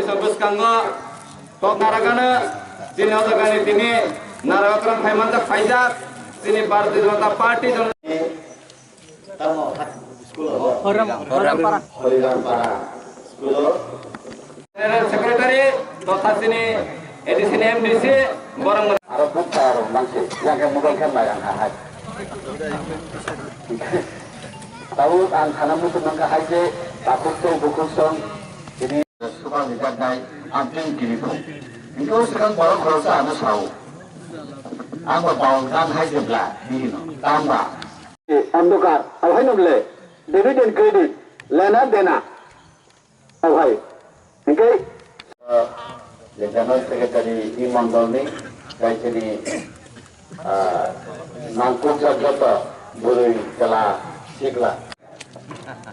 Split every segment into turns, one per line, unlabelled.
Sebeskango tok narakana sini otogani tini narakram Hemanta Faizak sini Bharatiya Janata Party Secretary totha sini edisi MDC borang
aro bukta aro mangsi yang mudal kan yang kahai tahu ang kanam itu mangkahai je takut tu bukusong ini suka dijagai amping kiriku itu sekarang borong kerasa anu sahu ang bawa kan hai je belah ini tambah अंधकार अब है नमले debit and credit लेना देना अब है ठीक है general secretary ई मंडल ने गाइसनि नामको जगत बुरै कला सिकला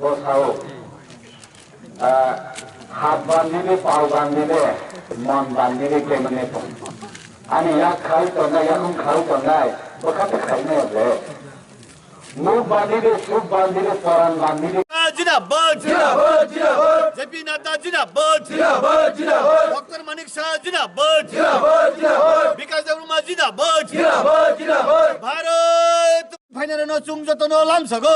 बसाओ हात बांधिले पाउ बांधिले मन बांधिले केमने अनि या खाइ तन्ना या कुन खाउ तन्ना बखत खाइने हले मुख बांधिले सुख बांधिले परान बांधिले
जिंदाबाद जिंदाबाद जिंदाबाद जेपी नड्डा जिंदाबाद जिंदाबाद जिंदाबाद डॉक्टर मानिक शाह जिंदाबाद जिंदाबाद जिंदाबाद विकास देवरुमा जिंदाबाद जिंदाबाद जिंदाबाद भारत फाइनाल न चुङ जतन लामसगो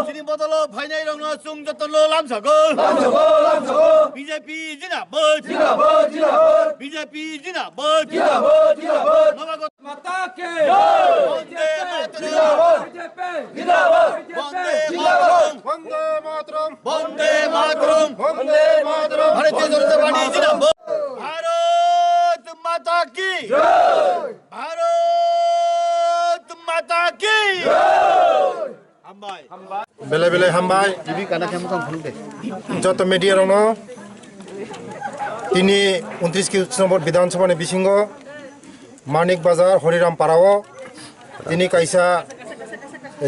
सिनी बदलो फाइनाल रङ चुङ जतन लामसगो बीजेपी जिंदाबाद जिंदाबाद जिंदाबाद बीजेपी जिंदाबाद जिंदाबाद जिंदाबाद नवगत माता के वंदे मातरम वंदे मातरम वंदे मातरम वंदे मातरम भारतीय जनता पार्टी जिंदाबाद भारत माता की जय भारत माता की
बेले बेले हामबाय जत मीडिया रंग तिनी 29 नम्बर विधानसभा ने बिसिंग मानिक बाजार हरिराम पाराओ तिनी काइसा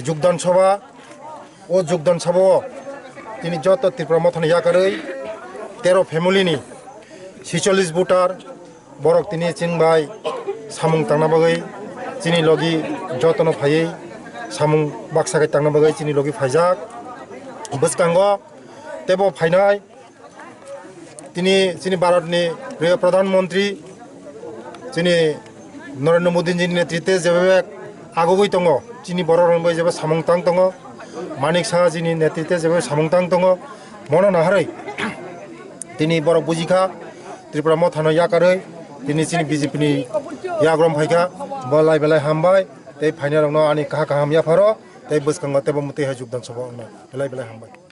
যোগদান সভা ও যোগদান সভা তিনি যত ত্রিপুরা মথন ইয়াকারই 13 ফ্যামিলিনি 46 ভোটার বরক তিনি চিনবাই সামুং তাংনা বাগৈ চিনি লগি যতন ফাयै সামুং বাক্সাকে তাংনা বাগৈ চিনি লগি ফাইজাক বসকাঙ্গ তেব ফাইনাই তিনি চিনি ভারতনি প্রিয় প্রধানমন্ত্রী চিনি নরেন্দ্র মোদীজির নেতৃত্বে যেভাবে আগগৈ দङ চিনি बर' रंबाय जेबो सामंतां दङ मानिक साहाजिनि नेतृत्वे जेबो सामंतां दङ मनो नाहारै दिनै बर' बुजिखा त्रिपुरा मथानो याकारै दिनै चिनि बीजेपी नि याग्रम फाइखा बलाय बेलाय हामबाय ते फाइनाल रंनो आनि काहा काहाम याफारो ते बसकांग तेबो मते हा जुगदान सभा बेलाय बेलाय हामबाय।